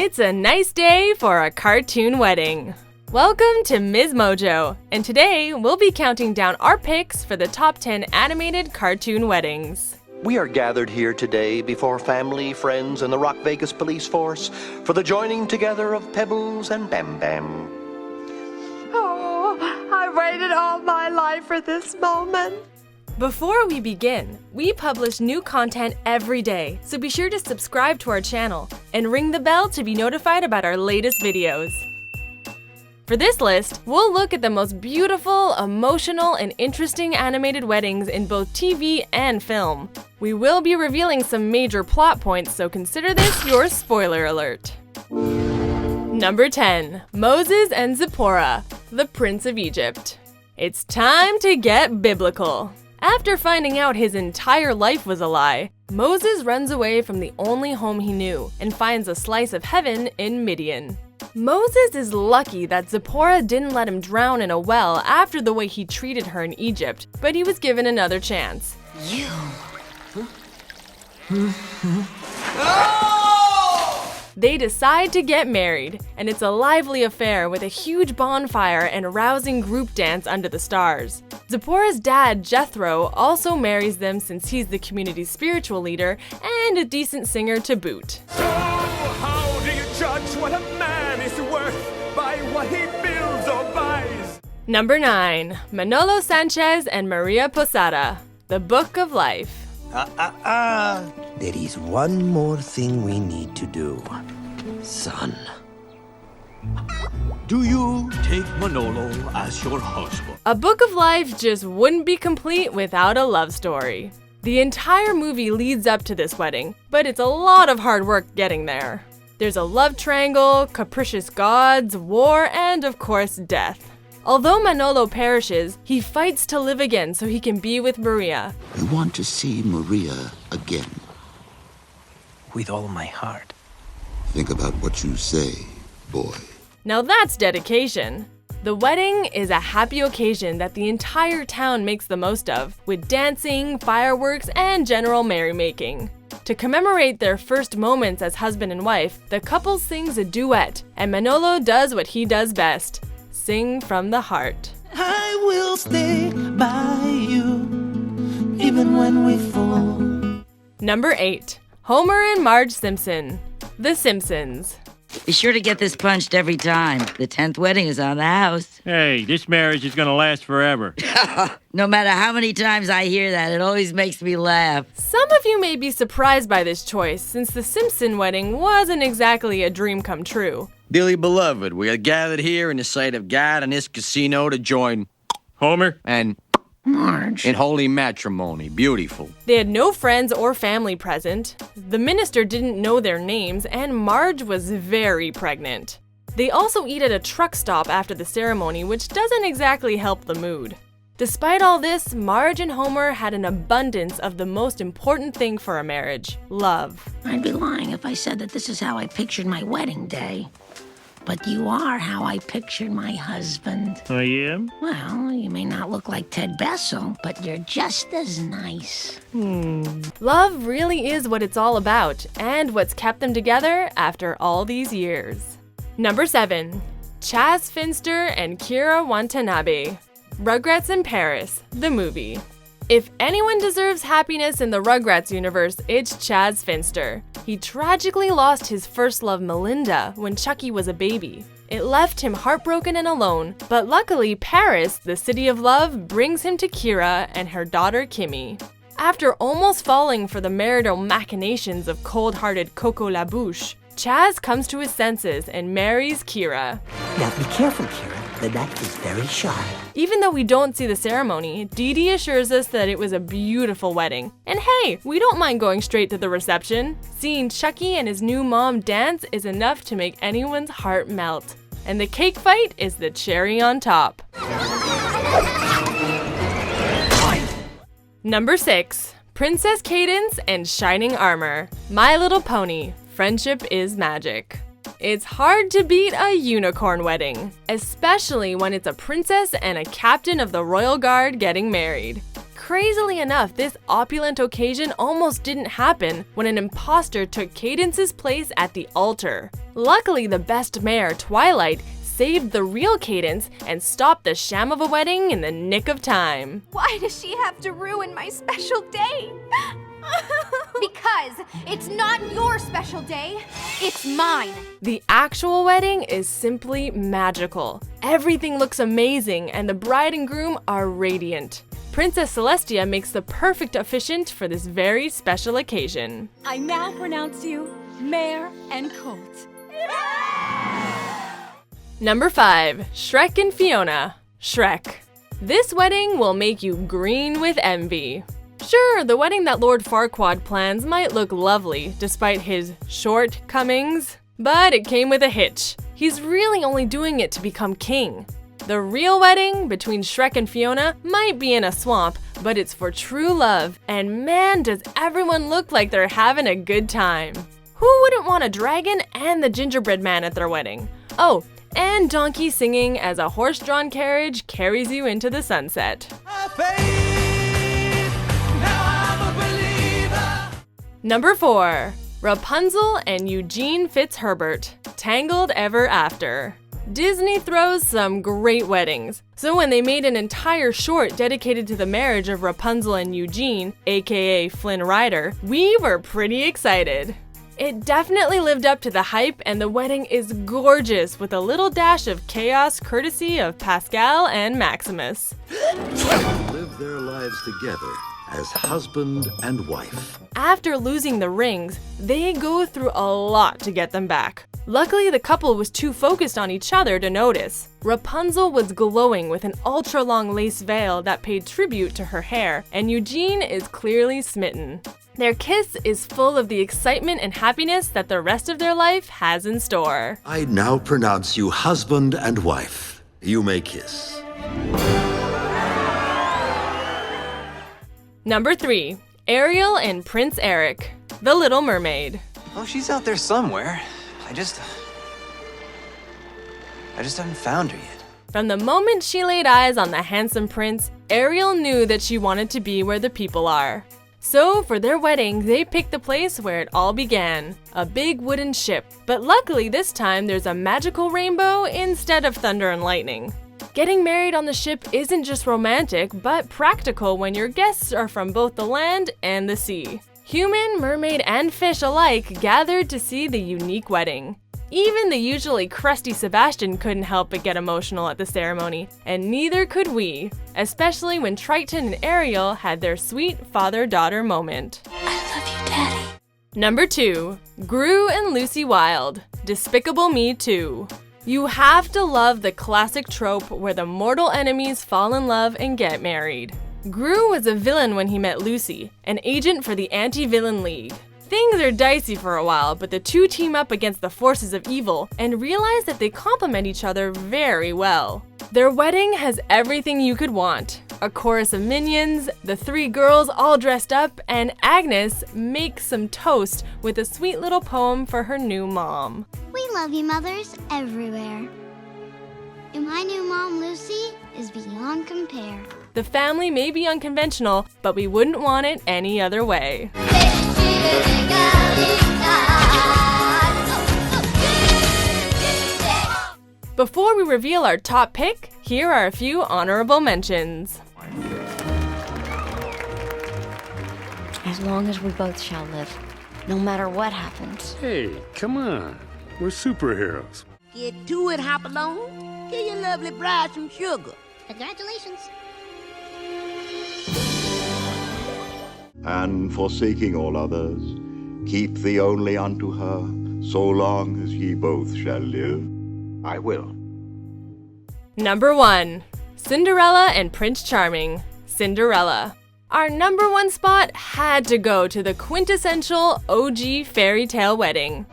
It's a nice day for a cartoon wedding. Welcome to MsMojo, and today we'll be counting down our picks for the top 10 animated cartoon weddings. We are gathered here today before family, friends, and the Rock Vegas police force for the joining together of Pebbles and Bam Bam. Oh, I waited all my life for this moment. Before we begin, we publish new content every day, so be sure to subscribe to our channel and ring the bell to be notified about our latest videos. For this list, we'll look at the most beautiful, emotional, and interesting animated weddings in both TV and film. We will be revealing some major plot points, so consider this your spoiler alert. Number 10. Moses and Tzipporah, the Prince of Egypt. It's time to get biblical. After finding out his entire life was a lie, Moses runs away from the only home he knew and finds a slice of heaven in Midian. Moses is lucky that Tzipporah didn't let him drown in a well after the way he treated her in Egypt, but he was given another chance. You. They decide to get married, and it's a lively affair with a huge bonfire and a rousing group dance under the stars. Tzipporah's dad, Jethro, also marries them since he's the community's spiritual leader and a decent singer to boot. So how do you judge what a man is worth by what he builds or buys? Number 9. Manolo, Sanchez and María Posada, the Book of Life. There is one more thing we need to do, son. Do you take Manolo as your husband? A Book of Life just wouldn't be complete without a love story. The entire movie leads up to this wedding, but it's a lot of hard work getting there. There's a love triangle, capricious gods, war, and of course death. Although Manolo perishes, he fights to live again so he can be with María. I want to see María again. With all my heart. Think about what you say, boy. Now that's dedication. The wedding is a happy occasion that the entire town makes the most of, with dancing, fireworks, and general merrymaking. To commemorate their first moments as husband and wife, the couple sings a duet, and Manolo does what he does best. Sing from the heart. I will stay by you, even when we fall. Number 8. Homer and Marge Simpson, The Simpsons. Be sure to get this punched every time. The 10th wedding is on the house. Hey, this marriage is gonna last forever. No matter how many times I hear that, it always makes me laugh. Some of you may be surprised by this choice, since the Simpson wedding wasn't exactly a dream come true. Dearly beloved, we are gathered here in the sight of God and this casino to join Homer and Marge in holy matrimony. Beautiful. They had no friends or family present. The minister didn't know their names, and Marge was very pregnant. They also eat at a truck stop after the ceremony, which doesn't exactly help the mood. Despite all this, Marge and Homer had an abundance of the most important thing for a marriage: love. I'd be lying if I said that this is how I pictured my wedding day. But you are how I pictured my husband. I am? Well, you may not look like Ted Bessel, but you're just as nice. Love really is what it's all about, and what's kept them together after all these years. Number 7. Chaz Finster and Kira Watanabe, Rugrats in Paris, the movie. If anyone deserves happiness in the Rugrats universe, it's Chaz Finster. He tragically lost his first love, Melinda, when Chucky was a baby. It left him heartbroken and alone, but luckily Paris, the city of love, brings him to Kira and her daughter Kimmy. After almost falling for the marital machinations of cold-hearted Coco LaBouche, Chaz comes to his senses and marries Kira. Now be careful, Kira. The knife is very sharp. Even though we don't see the ceremony, Dee Dee assures us that it was a beautiful wedding. And hey, we don't mind going straight to the reception. Seeing Chucky and his new mom dance is enough to make anyone's heart melt. And the cake fight is the cherry on top. Number 6. Princess Cadance and Shining Armor, My Little Pony, Friendship is Magic. It's hard to beat a unicorn wedding, especially when it's a princess and a captain of the royal guard getting married. Crazily enough, this opulent occasion almost didn't happen when an imposter took Cadance's place at the altar. Luckily, the best mare, Twilight, saved the real Cadance and stopped the sham of a wedding in the nick of time. Why does she have to ruin my special day? Because it's not your special day, it's mine. The actual wedding is simply magical. Everything looks amazing and the bride and groom are radiant. Princess Celestia makes the perfect officiant for this very special occasion. I now pronounce you mayor and colt. Number 5. Shrek and Fiona. Shrek. This wedding will make you green with envy. Sure, the wedding that Lord Farquaad plans might look lovely despite his shortcomings, but it came with a hitch. He's really only doing it to become king. The real wedding between Shrek and Fiona might be in a swamp, but it's for true love, and man, does everyone look like they're having a good time. Who wouldn't want a dragon and the gingerbread man at their wedding? Oh, and Donkey singing as a horse-drawn carriage carries you into the sunset. Number 4. Rapunzel and Eugene Fitzherbert. Tangled Ever After. Disney throws some great weddings, so when they made an entire short dedicated to the marriage of Rapunzel and Eugene, aka Flynn Rider, we were pretty excited. It definitely lived up to the hype, and the wedding is gorgeous with a little dash of chaos courtesy of Pascal and Maximus. Live their lives together as husband and wife. After losing the rings, they go through a lot to get them back. Luckily, the couple was too focused on each other to notice. Rapunzel was glowing with an ultra-long lace veil that paid tribute to her hair, and Eugene is clearly smitten. Their kiss is full of the excitement and happiness that the rest of their life has in store. I now pronounce you husband and wife. You may kiss. Number 3. Ariel and Prince Eric. The Little Mermaid. Oh, she's out there somewhere. I just haven't found her yet. From the moment she laid eyes on the handsome prince, Ariel knew that she wanted to be where the people are. So for their wedding, they picked the place where it all began, a big wooden ship. But luckily this time there's a magical rainbow instead of thunder and lightning. Getting married on the ship isn't just romantic, but practical when your guests are from both the land and the sea. Human, mermaid, and fish alike gathered to see the unique wedding. Even the usually crusty Sebastian couldn't help but get emotional at the ceremony, and neither could we, especially when Triton and Ariel had their sweet father-daughter moment. I love you, Daddy. Number 2. Gru and Lucy Wilde. Despicable Me 2. You have to love the classic trope where the mortal enemies fall in love and get married. Gru was a villain when he met Lucy, an agent for the Anti-Villain League. Things are dicey for a while, but the two team up against the forces of evil and realize that they complement each other very well. Their wedding has everything you could want. A chorus of minions, the 3 girls all dressed up, and Agnes makes some toast with a sweet little poem for her new mom. We love you, mothers, everywhere. And my new mom, Lucy, is beyond compare. The family may be unconventional, but we wouldn't want it any other way. Before we reveal our top pick, here are a few honorable mentions. As long as we both shall live, no matter what happens. Hey, come on. We're superheroes. Get to it, Hopalong. Give your lovely bride some sugar. Congratulations. And forsaking all others, keep thee only unto her, so long as ye both shall live. I will. Number 1. Cinderella and Prince Charming. Cinderella. Our number 1 spot had to go to the quintessential OG fairy tale wedding.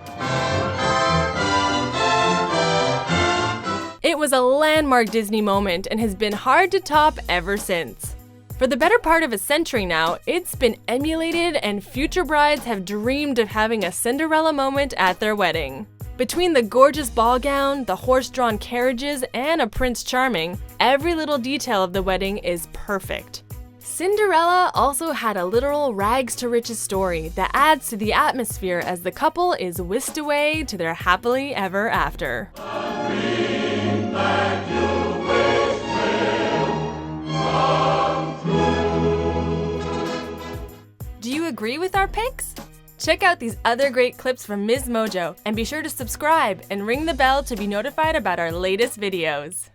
It was a landmark Disney moment and has been hard to top ever since. For the better part of a century now, it's been emulated and future brides have dreamed of having a Cinderella moment at their wedding. Between the gorgeous ball gown, the horse-drawn carriages, and a Prince Charming, every little detail of the wedding is perfect. Cinderella also had a literal rags to riches story that adds to the atmosphere as the couple is whisked away to their happily ever after. Do you agree with our picks? Check out these other great clips from MsMojo and be sure to subscribe and ring the bell to be notified about our latest videos.